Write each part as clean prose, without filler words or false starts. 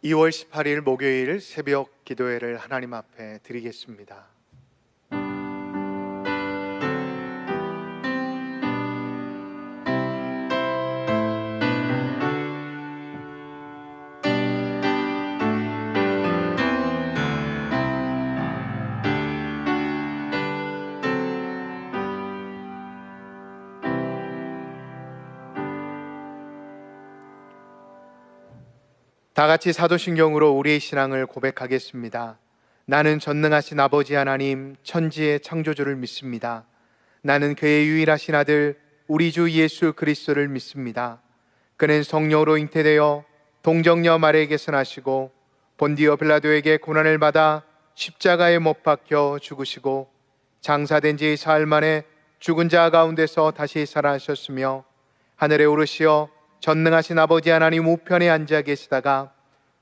2월 18일 목요일 새벽 기도회를 하나님 앞에 드리겠습니다. 다 같이 사도신경으로 우리의 신앙을 고백하겠습니다. 나는 전능하신 아버지 하나님 천지의 창조주를 믿습니다. 나는 그의 유일하신 아들 우리 주 예수 그리스도를 믿습니다. 그는 성령으로 잉태되어 동정녀 마리아에게서 나시고 본디오 빌라도에게 고난을 받아 십자가에 못 박혀 죽으시고 장사된 지 사흘 만에 죽은 자 가운데서 다시 살아나셨으며 하늘에 오르시어 전능하신 아버지 하나님 우편에 앉아 계시다가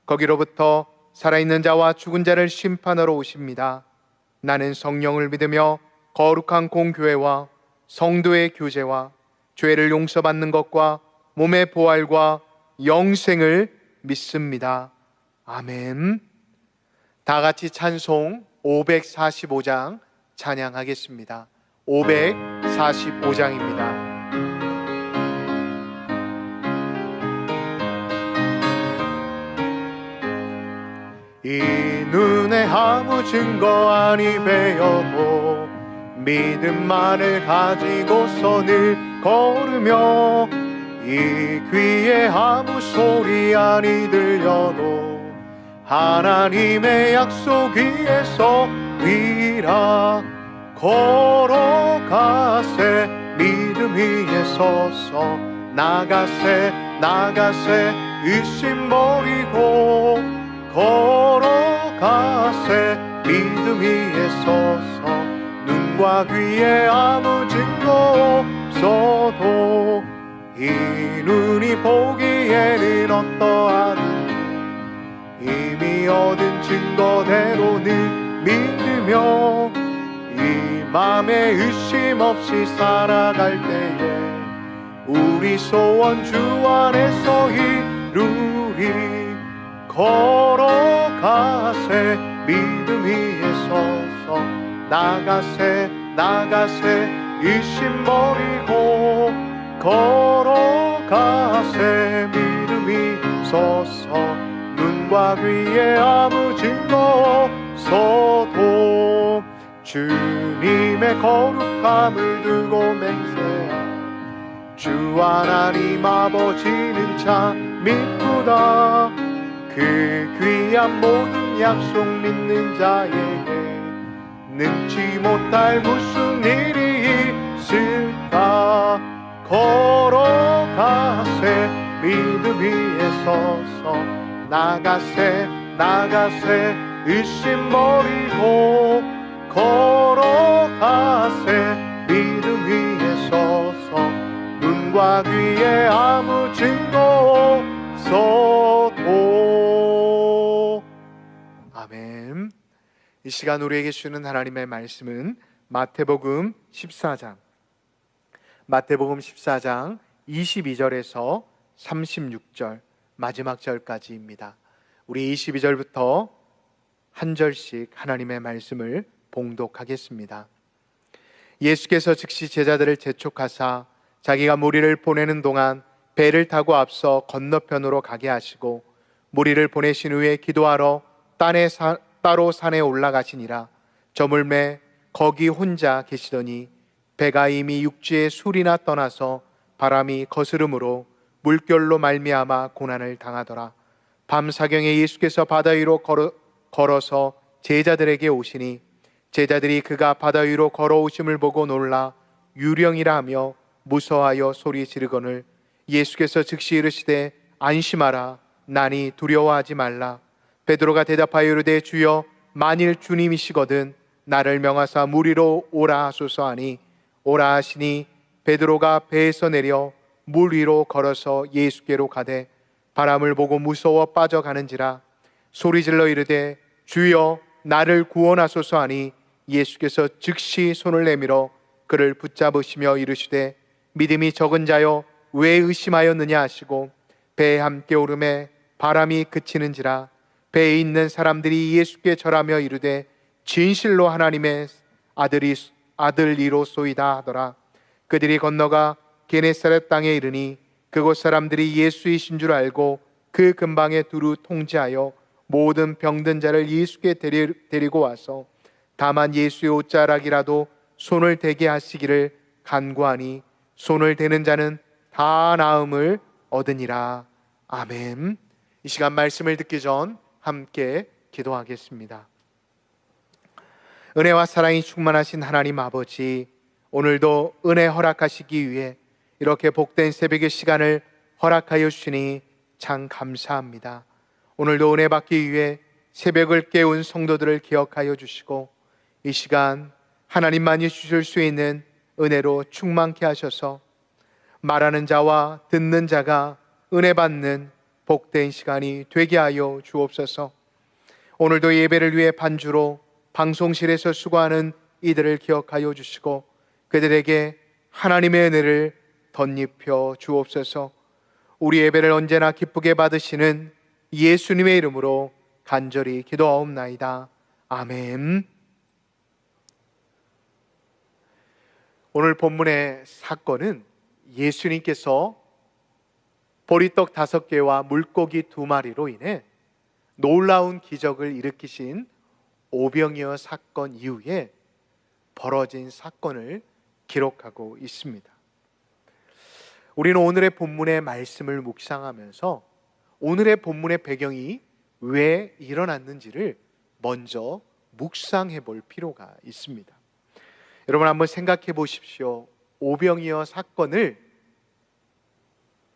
거기로부터 살아있는 자와 죽은 자를 심판하러 오십니다. 나는 성령을 믿으며 거룩한 공교회와 성도의 교제와 죄를 용서받는 것과 몸의 부활과 영생을 믿습니다. 아멘. 다 같이 찬송 545장 찬양하겠습니다. 545장입니다. 이 눈에 아무 증거 아니 배어도 믿음만을 가지고서 늘 걸으며 이 귀에 아무 소리 아니 들려도 하나님의 약속 위에서 위라 걸어가세 믿음 위에 서서 나가세 의심 버리고 걸어가세 믿음 위에 서서 눈과 귀에 아무 증거 없어도 이 눈이 보기에는 어떠하든지 이미 얻은 증거대로는 믿으며 이 맘에 의심 없이 살아갈 때에 우리 소원 주 안에서 이루리 걸어가세 믿음 위에 서서 나가세 의심 버리고 걸어가세 믿음 위에 서서 눈과 귀에 아무 증거 없어도 주님의 거룩함을 두고 맹세하 주 하나님 아버지는 참 미쁘다 그 귀한 모든 약속 믿는 자에게 능치 못할 무슨 일이 있을까 걸어가세 믿음 위에 서서 나가세 의심 버리고 걸어가세 믿음 위에 서서 눈과 귀에 아무 증거 없어도 아멘. 이 시간 우리에게 주는 하나님의 말씀은 마태복음 14장 22절에서 36절 마지막 절까지입니다. 우리 22절부터 한 절씩 하나님의 말씀을 봉독하겠습니다. 예수께서 즉시 제자들을 재촉하사 자기가 무리를 보내는 동안 배를 타고 앞서 건너편으로 가게 하시고 무리를 보내신 후에 기도하러 따로 산에 올라가시니라. 저물매 거기 혼자 계시더니 배가 이미 육지에 술이나 떠나서 바람이 거스름으로 물결로 말미암아 고난을 당하더라. 밤사경에 예수께서 바다 위로 걸어서 제자들에게 오시니 제자들이 그가 바다 위로 걸어오심을 보고 놀라 유령이라 하며 무서워하여 소리 지르거늘 예수께서 즉시 이르시되 안심하라 나니 두려워하지 말라. 베드로가 대답하여 이르되 주여 만일 주님이시거든 나를 명하사 물 위로 오라 하소서 하니 오라 하시니 베드로가 배에서 내려 물 위로 걸어서 예수께로 가되 바람을 보고 무서워 빠져가는지라 소리질러 이르되 주여 나를 구원하소서 하니 예수께서 즉시 손을 내밀어 그를 붙잡으시며 이르시되 믿음이 적은 자여 왜 의심하였느냐 하시고 배에 함께 오르매 바람이 그치는지라 배에 있는 사람들이 예수께 절하며 이르되 진실로 하나님의 아들이로소이다 하더라. 그들이 건너가 게네사렛 땅에 이르니 그곳 사람들이 예수이신 줄 알고 그 근방에 두루 통지하여 모든 병든 자를 예수께 데리고 와서 다만 예수의 옷자락이라도 손을 대게 하시기를 간구하니 손을 대는 자는 다 나음을 얻으니라. 아멘. 이 시간 말씀을 듣기 전 함께 기도하겠습니다. 은혜와 사랑이 충만하신 하나님 아버지, 오늘도 은혜 허락하시기 위해 이렇게 복된 새벽의 시간을 허락하여 주시니 참 감사합니다. 오늘도 은혜 받기 위해 새벽을 깨운 성도들을 기억하여 주시고 이 시간 하나님만이 주실 수 있는 은혜로 충만케 하셔서 말하는 자와 듣는 자가 은혜 받는 복된 시간이 되게 하여 주옵소서. 오늘도 예배를 위해 반주로 방송실에서 수고하는 이들을 기억하여 주시고 그들에게 하나님의 은혜를 덧입혀 주옵소서. 우리 예배를 언제나 기쁘게 받으시는 예수님의 이름으로 간절히 기도하옵나이다. 아멘. 오늘 본문의 사건은 예수님께서 보리떡 5개와 물고기 2마리로 인해 놀라운 기적을 일으키신 오병이어 사건 이후에 벌어진 사건을 기록하고 있습니다. 우리는 오늘의 본문의 말씀을 묵상하면서 오늘의 본문의 배경이 왜 일어났는지를 먼저 묵상해 볼 필요가 있습니다. 여러분 한번 생각해 보십시오. 오병이어 사건을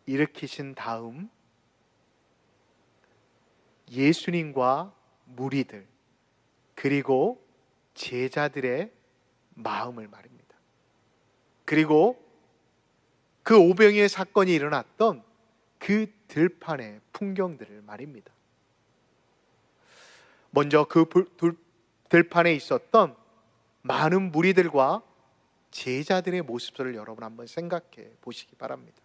일으키신 다음 예수님과 무리들 그리고 제자들의 마음을 말입니다. 그리고 그 오병이어 사건이 일어났던 그 들판의 풍경들을 말입니다. 먼저 그 들판에 있었던 많은 무리들과 제자들의 모습들을 여러분 한번 생각해 보시기 바랍니다.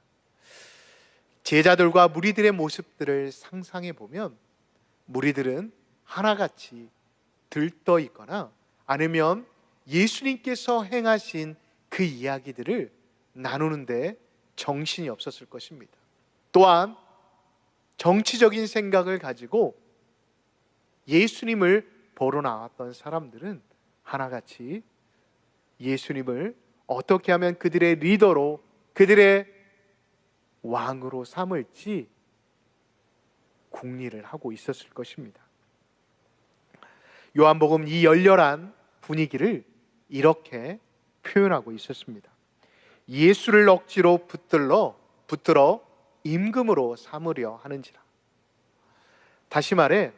제자들과 무리들의 모습들을 상상해 보면 무리들은 하나같이 들떠 있거나 아니면 예수님께서 행하신 그 이야기들을 나누는데 정신이 없었을 것입니다. 또한 정치적인 생각을 가지고 예수님을 보러 나왔던 사람들은 하나같이 예수님을 어떻게 하면 그들의 리더로 그들의 왕으로 삼을지 궁리를 하고 있었을 것입니다. 요한복음 이 열렬한 분위기를 이렇게 표현하고 있었습니다. 예수를 억지로 붙들어 임금으로 삼으려 하는지라. 다시 말해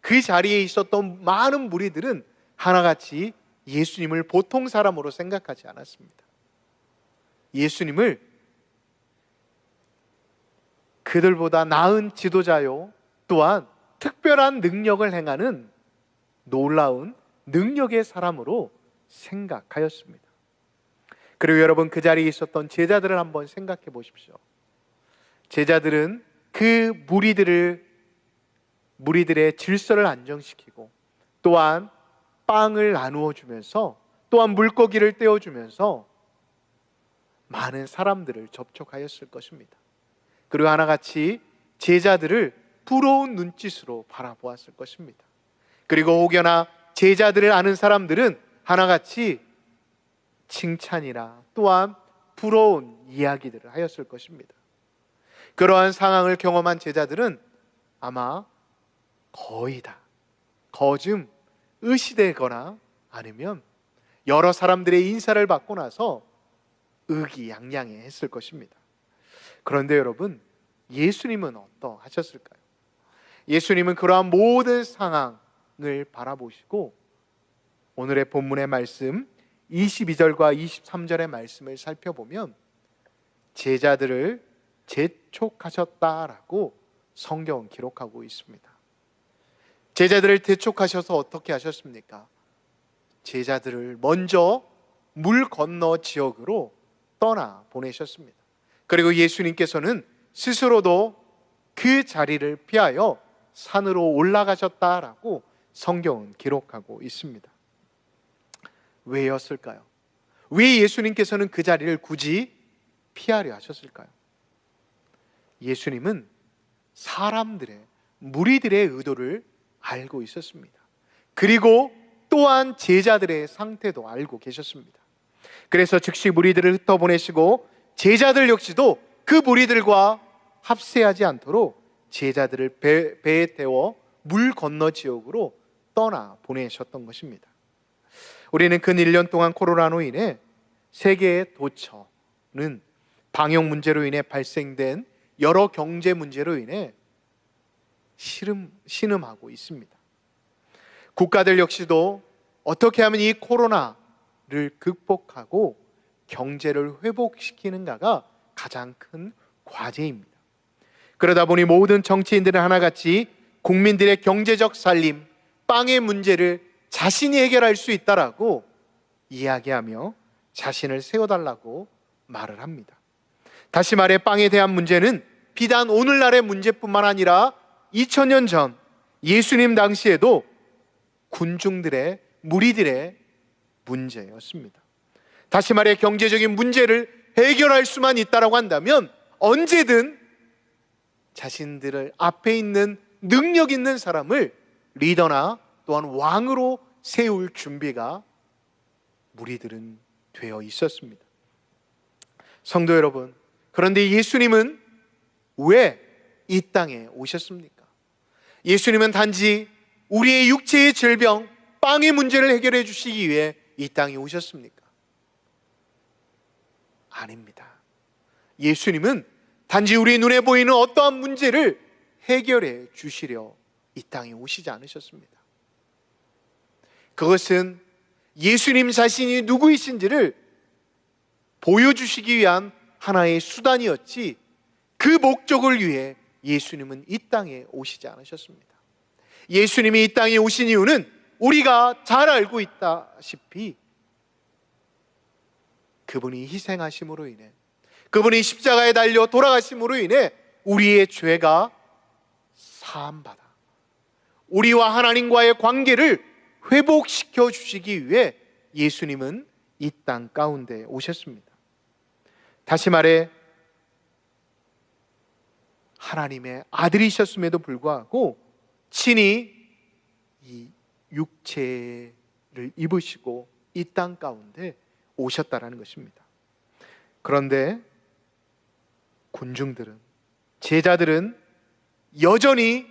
그 자리에 있었던 많은 무리들은 하나같이 예수님을 보통 사람으로 생각하지 않았습니다. 예수님을 그들보다 나은 지도자요, 또한 특별한 능력을 행하는 놀라운 능력의 사람으로 생각하였습니다. 그리고 여러분 그 자리에 있었던 제자들을 한번 생각해 보십시오. 제자들은 그 무리들의 질서를 안정시키고 또한 빵을 나누어 주면서 또한 물고기를 떼어 주면서 많은 사람들을 접촉하였을 것입니다. 그리고 하나같이 제자들을 부러운 눈짓으로 바라보았을 것입니다. 그리고 혹여나 제자들을 아는 사람들은 하나같이 칭찬이나 또한 부러운 이야기들을 하였을 것입니다. 그러한 상황을 경험한 제자들은 아마 거의 다 거즘 의시되거나 아니면 여러 사람들의 인사를 받고 나서 의기양양해 했을 것입니다. 그런데 여러분, 예수님은 어떠하셨을까요? 예수님은 그러한 모든 상황을 바라보시고 오늘의 본문의 말씀 22절과 23절의 말씀을 살펴보면 제자들을 재촉하셨다라고 성경은 기록하고 있습니다. 제자들을 재촉하셔서 어떻게 하셨습니까? 제자들을 먼저 물 건너 지역으로 떠나 보내셨습니다. 그리고 예수님께서는 스스로도 그 자리를 피하여 산으로 올라가셨다라고 성경은 기록하고 있습니다. 왜였을까요? 왜 예수님께서는 그 자리를 굳이 피하려 하셨을까요? 예수님은 사람들의, 무리들의 의도를 알고 있었습니다. 그리고 또한 제자들의 상태도 알고 계셨습니다. 그래서 즉시 무리들을 흩어보내시고 제자들 역시도 그 무리들과 합세하지 않도록 제자들을 배에 태워 물 건너 지역으로 떠나 보내셨던 것입니다. 우리는 근 1년 동안 코로나로 인해 세계의 도처는 방역 문제로 인해 발생된 여러 경제 문제로 인해 신음하고 있습니다. 국가들 역시도 어떻게 하면 이 코로나를 극복하고 경제를 회복시키는가가 가장 큰 과제입니다. 그러다 보니 모든 정치인들은 하나같이 국민들의 경제적 살림, 빵의 문제를 자신이 해결할 수 있다라고 이야기하며 자신을 세워달라고 말을 합니다. 다시 말해 빵에 대한 문제는 비단 오늘날의 문제뿐만 아니라 2000년 전 예수님 당시에도 군중들의, 무리들의 문제였습니다. 다시 말해 경제적인 문제를 해결할 수만 있다라고 한다면 언제든 자신들을 앞에 있는 능력 있는 사람을 리더나 또한 왕으로 세울 준비가 무리들은 되어 있었습니다. 성도 여러분, 그런데 예수님은 왜 이 땅에 오셨습니까? 예수님은 단지 우리의 육체의 질병, 빵의 문제를 해결해 주시기 위해 이 땅에 오셨습니까? 아닙니다. 예수님은 단지 우리 눈에 보이는 어떠한 문제를 해결해 주시려 이 땅에 오시지 않으셨습니다. 그것은 예수님 자신이 누구이신지를 보여주시기 위한 하나의 수단이었지, 그 목적을 위해 예수님은 이 땅에 오시지 않으셨습니다. 예수님이 이 땅에 오신 이유는 우리가 잘 알고 있다시피 그분이 희생하심으로 인해, 그분이 십자가에 달려 돌아가심으로 인해 우리의 죄가 사함받아 우리와 하나님과의 관계를 회복시켜 주시기 위해 예수님은 이 땅 가운데 오셨습니다. 다시 말해 하나님의 아들이셨음에도 불구하고 친히 이 육체를 입으시고 이 땅 가운데 오셨다라는 것입니다. 그런데 군중들은, 제자들은 여전히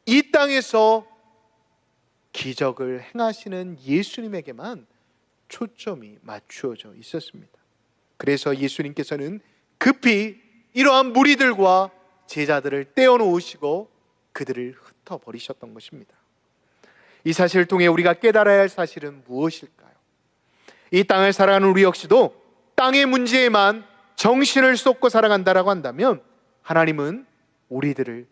이 땅에서 기적을 행하시는 예수님에게만 초점이 맞추어져 있었습니다. 그래서 예수님께서는 급히 이러한 무리들과 제자들을 떼어놓으시고 그들을 흩어버리셨던 것입니다. 이 사실을 통해 우리가 깨달아야 할 사실은 무엇일까요? 이 땅을 살아가는 우리 역시도 땅의 문제에만 정신을 쏟고 살아간다라고 한다면 하나님은 무리들을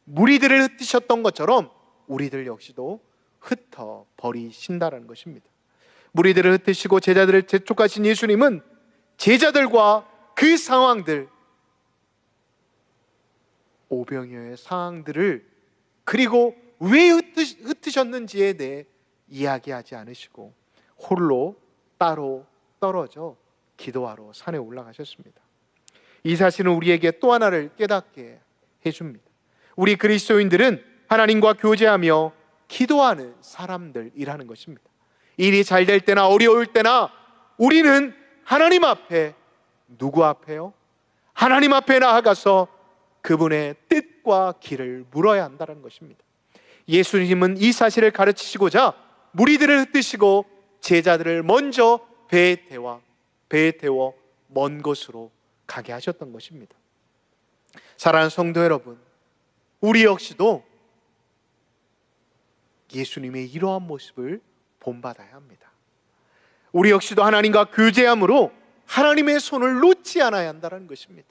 흩으셨던 것처럼 우리들 역시도 흩어버리신다라는 것입니다. 무리들을 흩으시고 제자들을 재촉하신 예수님은 제자들과 그 상황들, 오병이어의 상황들을, 그리고 왜 흩으셨는지에 대해 이야기하지 않으시고 홀로 따로 떨어져 기도하러 산에 올라가셨습니다. 이 사실은 우리에게 또 하나를 깨닫게 해줍니다. 우리 그리스도인들은 하나님과 교제하며 기도하는 사람들이라는 것입니다. 일이 잘 될 때나 어려울 때나 우리는 하나님 앞에, 누구 앞에요? 하나님 앞에 나아가서 그분의 뜻과 길을 물어야 한다는 것입니다. 예수님은 이 사실을 가르치시고자 무리들을 흩으시고 제자들을 먼저 배에 태워 먼 곳으로 가게 하셨던 것입니다. 사랑하는 성도 여러분, 우리 역시도 예수님의 이러한 모습을 본받아야 합니다. 우리 역시도 하나님과 교제함으로 하나님의 손을 놓지 않아야 한다는 것입니다.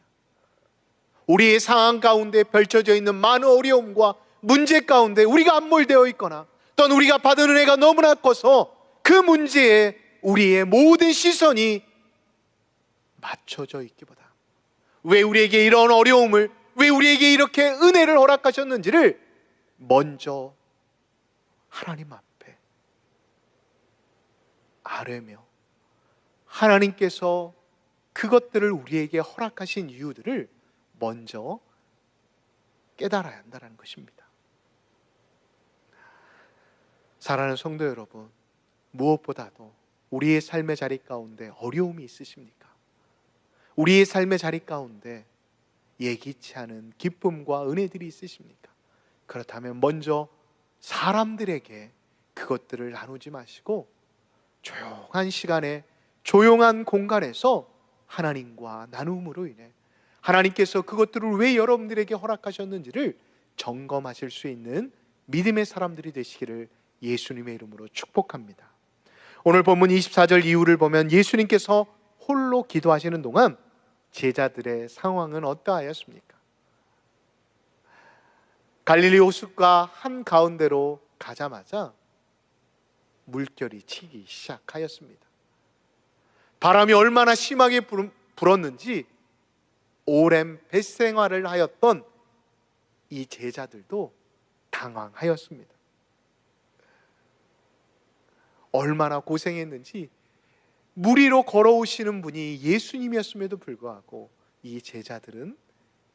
우리의 상황 가운데 펼쳐져 있는 많은 어려움과 문제 가운데 우리가 함몰되어 있거나 또는 우리가 받은 은혜가 너무나 커서 그 문제에 우리의 모든 시선이 맞춰져 있기보다 왜 우리에게 이런 어려움을 왜 우리에게 이렇게 은혜를 허락하셨는지를 먼저 하나님 앞에 아뢰며 하나님께서 그것들을 우리에게 허락하신 이유들을 먼저 깨달아야 한다는 것입니다. 사랑하는 성도 여러분, 무엇보다도 우리의 삶의 자리 가운데 어려움이 있으십니까? 우리의 삶의 자리 가운데 예기치 않은 기쁨과 은혜들이 있으십니까? 그렇다면 먼저 사람들에게 그것들을 나누지 마시고 조용한 시간에 조용한 공간에서 하나님과 나눔으로 인해 하나님께서 그것들을 왜 여러분들에게 허락하셨는지를 점검하실 수 있는 믿음의 사람들이 되시기를 예수님의 이름으로 축복합니다. 오늘 본문 24절 이후를 보면 예수님께서 홀로 기도하시는 동안 제자들의 상황은 어떠하였습니까? 갈릴리 호숫가 한가운데로 가자마자 물결이 치기 시작하였습니다. 바람이 얼마나 심하게 불었는지 오랜 뱃생활을 하였던 이 제자들도 당황하였습니다. 얼마나 고생했는지 물 위로 걸어오시는 분이 예수님이었음에도 불구하고 이 제자들은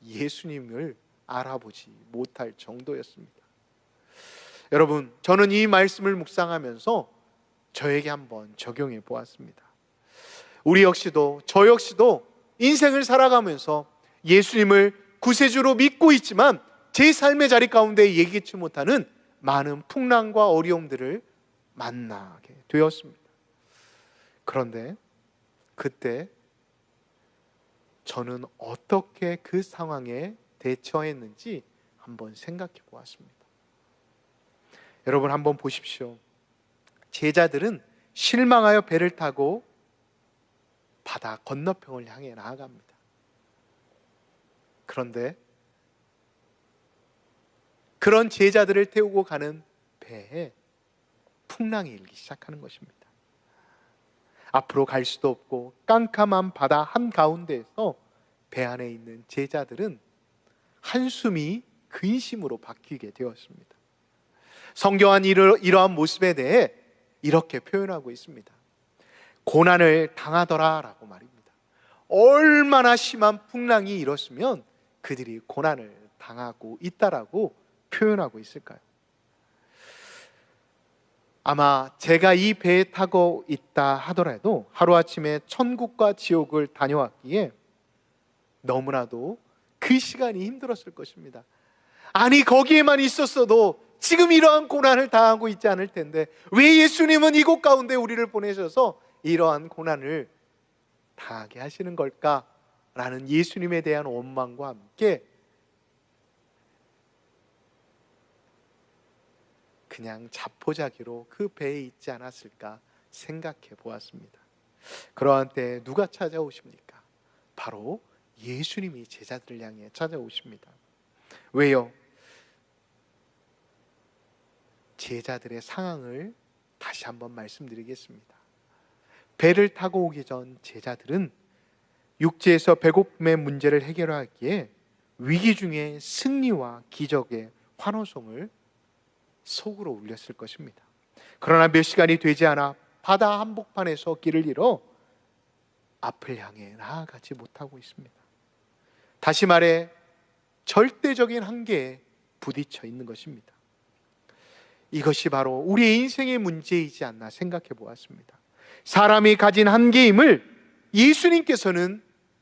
예수님을 알아보지 못할 정도였습니다. 여러분, 저는 이 말씀을 묵상하면서 저에게 한번 적용해 보았습니다. 우리 역시도, 저 역시도 인생을 살아가면서 예수님을 구세주로 믿고 있지만 제 삶의 자리 가운데 예기치 못하는 많은 풍랑과 어려움들을 만나게 되었습니다. 그런데 그때 저는 어떻게 그 상황에 대처했는지 한번 생각해 보았습니다. 여러분, 한번 보십시오. 제자들은 실망하여 배를 타고 바다 건너편을 향해 나아갑니다. 그런데 그런 제자들을 태우고 가는 배에 풍랑이 일기 시작하는 것입니다. 앞으로 갈 수도 없고 깜깜한 바다 한가운데에서 배 안에 있는 제자들은 한숨이 근심으로 바뀌게 되었습니다. 성경은 이러한 모습에 대해 이렇게 표현하고 있습니다. 고난을 당하더라라고 말입니다. 얼마나 심한 풍랑이 일었으면 그들이 고난을 당하고 있다라고 표현하고 있을까요? 아마 제가 이 배에 타고 있다 하더라도 하루아침에 천국과 지옥을 다녀왔기에 너무나도 그 시간이 힘들었을 것입니다. 아니, 거기에만 있었어도 지금 이러한 고난을 당하고 있지 않을 텐데 왜 예수님은 이곳 가운데 우리를 보내셔서 이러한 고난을 당하게 하시는 걸까라는 예수님에 대한 원망과 함께 그냥 자포자기로 그 배에 있지 않았을까 생각해 보았습니다. 그러한 때 누가 찾아오십니까? 바로 예수님이 제자들을 향해 찾아오십니다. 왜요? 제자들의 상황을 다시 한번 말씀드리겠습니다. 배를 타고 오기 전 제자들은 육지에서 배고픔의 문제를 해결하기에 위기 중에 승리와 기적의 환호성을 속으로 울렸을 것입니다. 그러나 몇 시간이 되지 않아 바다 한복판에서 길을 잃어 앞을 향해 나아가지 못하고 있습니다. 다시 말해 절대적인 한계에 부딪혀 있는 것입니다. 이것이 바로 우리의 인생의 문제이지 않나 생각해 보았습니다. 사람이 가진 한계임을 예수님께서는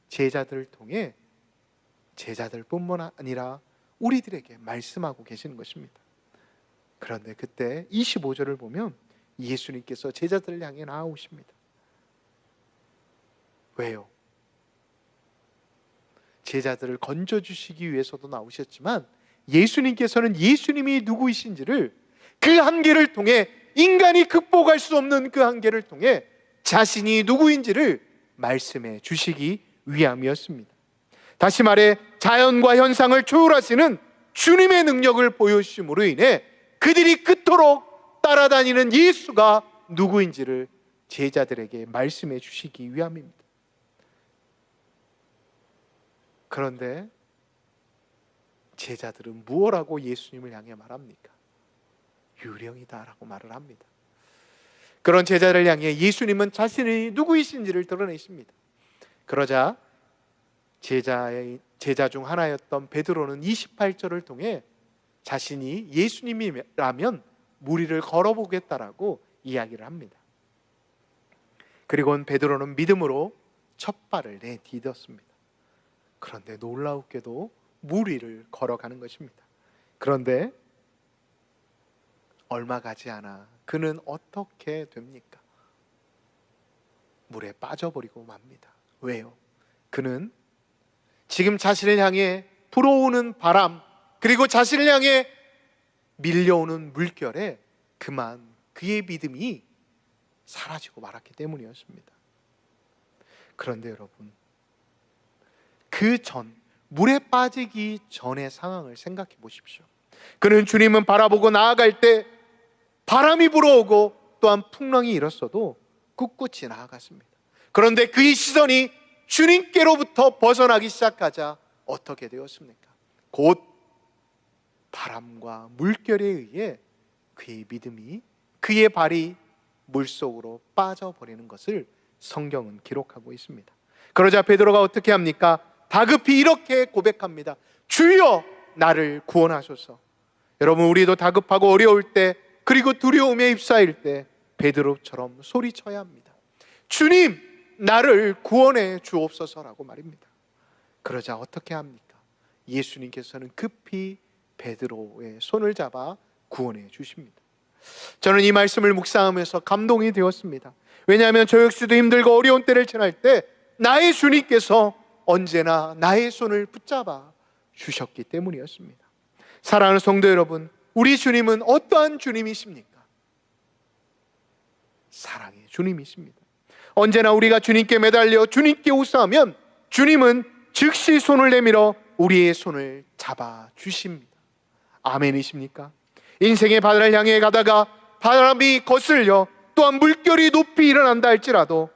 제자들을 통해 제자들뿐만 아니라 우리들에게 말씀하고 계시는 것입니다. 그런데 그때 25절을 보면 예수님께서 제자들을 향해 나아오십니다. 왜요? 제자들을 건져주시기 위해서도 나오셨지만 예수님께서는 예수님이 누구이신지를 그 한계를 통해 인간이 극복할 수 없는 그 한계를 통해 자신이 누구인지를 말씀해 주시기 위함이었습니다. 다시 말해 자연과 현상을 초월하시는 주님의 능력을 보여주심으로 인해 그들이 그토록 따라다니는 예수가 누구인지를 제자들에게 말씀해 주시기 위함입니다. 그런데 제자들은 무엇라고 예수님을 향해 말합니까? 유령이다라고 말을 합니다. 그런 제자를 향해 예수님은 자신이 누구이신지를 드러내십니다. 그러자 제자 중 하나였던 베드로는 28절을 통해 자신이 예수님이라면 무리를 걸어보겠다라고 이야기를 합니다. 그리고는 베드로는 믿음으로 첫 발을 내디뎠습니다. 그런데 놀라웠게도 무리를 걸어가는 것입니다. 그런데 얼마 가지 않아 그는 어떻게 됩니까? 물에 빠져버리고 맙니다. 왜요? 그는 지금 자신을 향해 불어오는 바람, 그리고 자신을 향해 밀려오는 물결에 그만 그의 믿음이 사라지고 말았기 때문이었습니다. 그런데 여러분, 그 전, 물에 빠지기 전의 상황을 생각해 보십시오. 그는 주님은 바라보고 나아갈 때 바람이 불어오고 또한 풍랑이 일었어도 꿋꿋이 나아갔습니다. 그런데 그의 시선이 주님께로부터 벗어나기 시작하자 어떻게 되었습니까? 곧 바람과 물결에 의해 그의 믿음이, 그의 발이 물속으로 빠져버리는 것을 성경은 기록하고 있습니다. 그러자 베드로가 어떻게 합니까? 다급히 이렇게 고백합니다. 주여 나를 구원하소서. 여러분, 우리도 다급하고 어려울 때, 그리고 두려움에 휩싸일 때 베드로처럼 소리쳐야 합니다. 주님 나를 구원해 주옵소서라고 말입니다. 그러자 어떻게 합니까? 예수님께서는 급히 베드로의 손을 잡아 구원해 주십니다. 저는 이 말씀을 묵상하면서 감동이 되었습니다. 왜냐하면 저 역시도 힘들고 어려운 때를 지날 때 나의 주님께서 언제나 나의 손을 붙잡아 주셨기 때문이었습니다. 사랑하는 성도 여러분, 우리 주님은 어떠한 주님이십니까? 사랑의 주님이십니다. 언제나 우리가 주님께 매달려 주님께 호소하면 주님은 즉시 손을 내밀어 우리의 손을 잡아 주십니다. 아멘이십니까? 인생의 바다를 향해 가다가 바람이 거슬려 또한 물결이 높이 일어난다 할지라도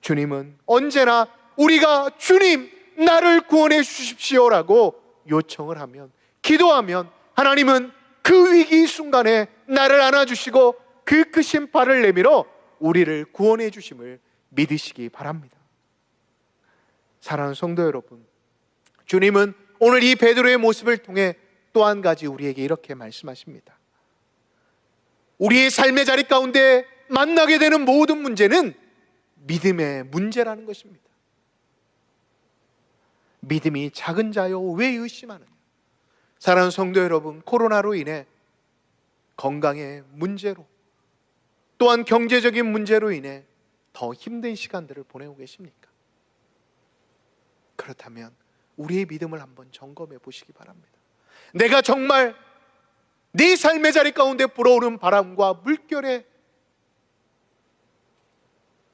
주님은 언제나 우리가 주님 나를 구원해 주십시오라고 요청을 하면, 기도하면 하나님은 그 위기 순간에 나를 안아주시고 그 크신 팔을 내밀어 우리를 구원해 주심을 믿으시기 바랍니다. 사랑하는 성도 여러분, 주님은 오늘 이 베드로의 모습을 통해 또 한 가지 우리에게 이렇게 말씀하십니다. 우리의 삶의 자리 가운데 만나게 되는 모든 문제는 믿음의 문제라는 것입니다. 믿음이 작은 자여 왜 의심하느냐? 사랑하는 성도 여러분, 코로나로 인해 건강의 문제로 또한 경제적인 문제로 인해 더 힘든 시간들을 보내고 계십니까? 그렇다면 우리의 믿음을 한번 점검해 보시기 바랍니다. 내가 정말 네 삶의 자리 가운데 불어오는 바람과 물결에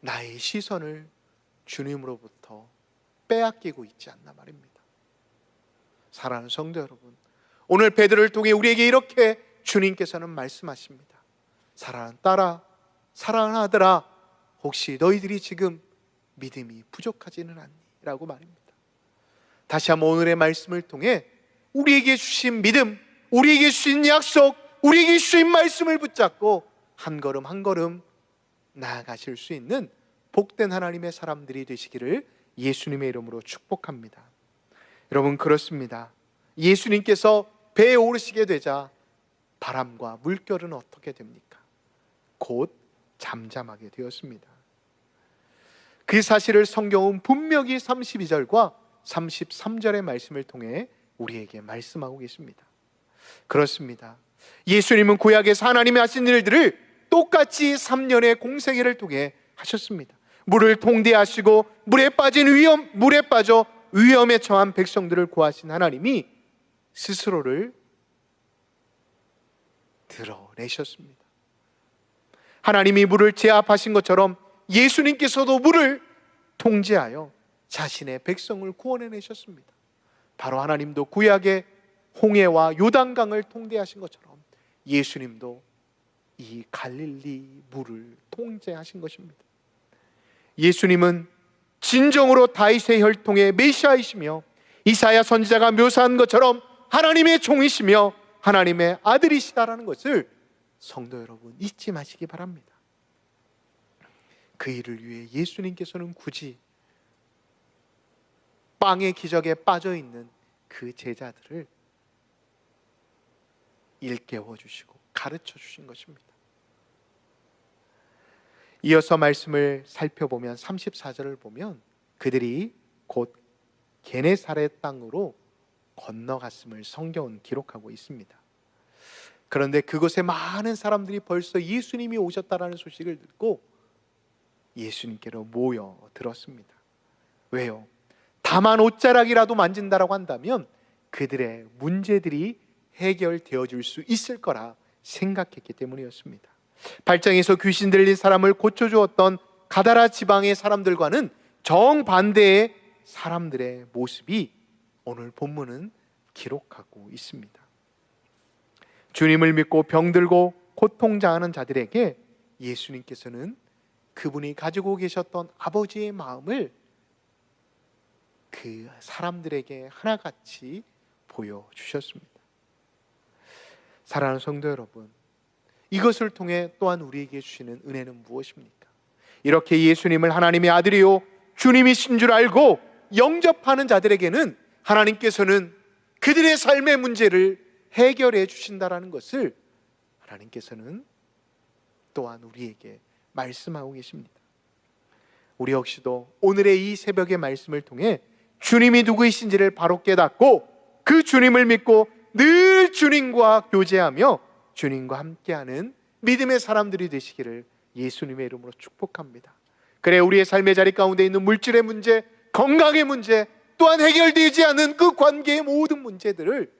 나의 시선을 주님으로부터 빼앗기고 있지 않나 말입니다. 사랑하는 성도 여러분, 오늘 베드로를 통해 우리에게 이렇게 주님께서는 말씀하십니다. 사랑하는 딸아, 사랑하는 아들아, 혹시 너희들이 지금 믿음이 부족하지는 않니? 라고 말입니다. 다시 한번 오늘의 말씀을 통해 우리에게 주신 믿음, 우리에게 주신 약속, 우리에게 주신 말씀을 붙잡고 한 걸음 한 걸음 나아가실 수 있는 복된 하나님의 사람들이 되시기를 예수님의 이름으로 축복합니다. 여러분, 그렇습니다. 예수님께서 배에 오르시게 되자 바람과 물결은 어떻게 됩니까? 곧 잠잠하게 되었습니다. 그 사실을 성경은 분명히 32절과 33절의 말씀을 통해 우리에게 말씀하고 계십니다. 그렇습니다. 예수님은 구약에서 하나님이 하신 일들을 똑같이 3년의 공생애를 통해 하셨습니다. 물을 통제하시고 물에 빠져 위험에 처한 백성들을 구하신 하나님이 스스로를 드러내셨습니다. 하나님이 물을 제압하신 것처럼 예수님께서도 물을 통제하여 자신의 백성을 구원해내셨습니다. 바로 하나님도 구약의 홍해와 요단강을 통제하신 것처럼 예수님도 이 갈릴리 물을 통제하신 것입니다. 예수님은 진정으로 다윗의 혈통의 메시아이시며 이사야 선지자가 묘사한 것처럼 하나님의 종이시며 하나님의 아들이시다라는 것을 성도 여러분 잊지 마시기 바랍니다. 그 일을 위해 예수님께서는 굳이 빵의 기적에 빠져 있는 그 제자들을 일깨워 주시고 가르쳐 주신 것입니다. 이어서 말씀을 살펴보면 34절을 보면 그들이 곧 게네사렛 땅으로 건너갔음을 성경은 기록하고 있습니다. 그런데 그곳에 많은 사람들이 벌써 예수님이 오셨다라는 소식을 듣고 예수님께로 모여 들었습니다. 왜요? 다만 옷자락이라도 만진다라고 한다면 그들의 문제들이 해결되어 줄 수 있을 거라 생각했기 때문이었습니다. 발장에서 귀신 들린 사람을 고쳐주었던 가다라 지방의 사람들과는 정반대의 사람들의 모습이 오늘 본문은 기록하고 있습니다. 주님을 믿고 병들고 고통당하는 자들에게 예수님께서는 그분이 가지고 계셨던 아버지의 마음을 그 사람들에게 하나같이 보여주셨습니다. 사랑하는 성도 여러분, 이것을 통해 또한 우리에게 주시는 은혜는 무엇입니까? 이렇게 예수님을 하나님의 아들이요 주님이신 줄 알고 영접하는 자들에게는 하나님께서는 그들의 삶의 문제를 해결해 주신다라는 것을 하나님께서는 또한 우리에게 말씀하고 계십니다. 우리 역시도 오늘의 이 새벽의 말씀을 통해 주님이 누구이신지를 바로 깨닫고 그 주님을 믿고 늘 주님과 교제하며 주님과 함께하는 믿음의 사람들이 되시기를 예수님의 이름으로 축복합니다. 그래 우리의 삶의 자리 가운데 있는 물질의 문제, 건강의 문제, 또한 해결되지 않은 그 관계의 모든 문제들을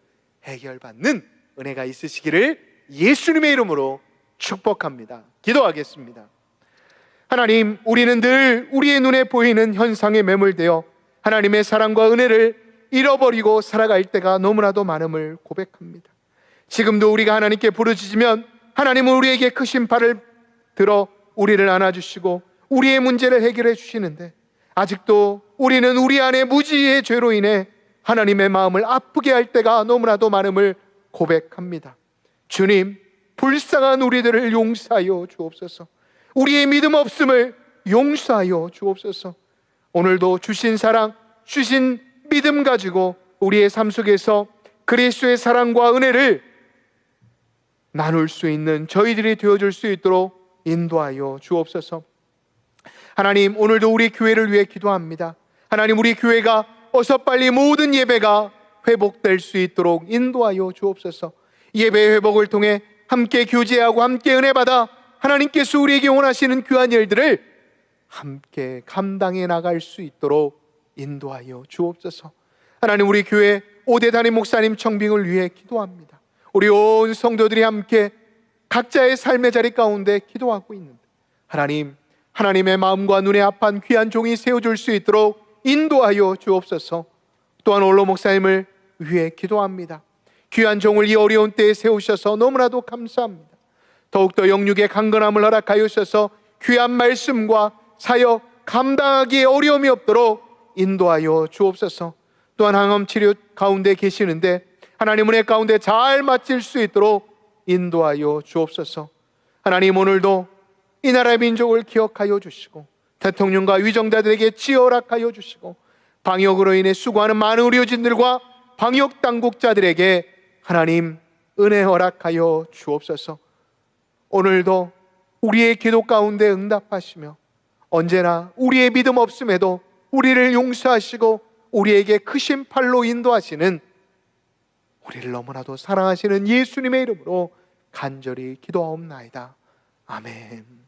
해결받는 은혜가 있으시기를 예수님의 이름으로 축복합니다. 기도하겠습니다. 하나님, 우리는 늘 우리의 눈에 보이는 현상에 매몰되어 하나님의 사랑과 은혜를 잃어버리고 살아갈 때가 너무나도 많음을 고백합니다. 지금도 우리가 하나님께 부르짖으면 하나님은 우리에게 크신 팔을 들어 우리를 안아주시고 우리의 문제를 해결해 주시는데 아직도 우리는 우리 안에 무지의 죄로 인해 하나님의 마음을 아프게 할 때가 너무나도 많음을 고백합니다. 주님, 불쌍한 우리들을 용서하여 주옵소서. 우리의 믿음 없음을 용서하여 주옵소서. 오늘도 주신 사랑, 주신 믿음 가지고 우리의 삶 속에서 그리스도의 사랑과 은혜를 나눌 수 있는 저희들이 되어줄 수 있도록 인도하여 주옵소서. 하나님, 오늘도 우리 교회를 위해 기도합니다. 하나님, 우리 교회가 어서 빨리 모든 예배가 회복될 수 있도록 인도하여 주옵소서. 예배 회복을 통해 함께 교제하고 함께 은혜 받아 하나님께서 우리에게 원하시는 귀한 일들을 함께 감당해 나갈 수 있도록 인도하여 주옵소서. 하나님, 우리 교회 오대 담임 목사님 청빙을 위해 기도합니다. 우리 온 성도들이 함께 각자의 삶의 자리 가운데 기도하고 있는데 하나님, 하나님의 마음과 눈에 합한 귀한 종이 세워줄 수 있도록 인도하여 주옵소서. 또한 올로 목사님을 위해 기도합니다. 귀한 종을 이 어려운 때에 세우셔서 너무나도 감사합니다. 더욱더 영육의 강건함을 허락하여 주셔서 귀한 말씀과 사역 감당하기에 어려움이 없도록 인도하여 주옵소서. 또한 항암 치료 가운데 계시는데 하나님 은혜 가운데 잘 마칠 수 있도록 인도하여 주옵소서. 하나님, 오늘도 이 나라의 민족을 기억하여 주시고 대통령과 위정자들에게 지혜 허락하여 주시고 방역으로 인해 수고하는 많은 의료진들과 방역 당국자들에게 하나님 은혜 허락하여 주옵소서. 오늘도 우리의 기도 가운데 응답하시며 언제나 우리의 믿음 없음에도 우리를 용서하시고 우리에게 크신 팔로 인도하시는 우리를 너무나도 사랑하시는 예수님의 이름으로 간절히 기도하옵나이다. 아멘.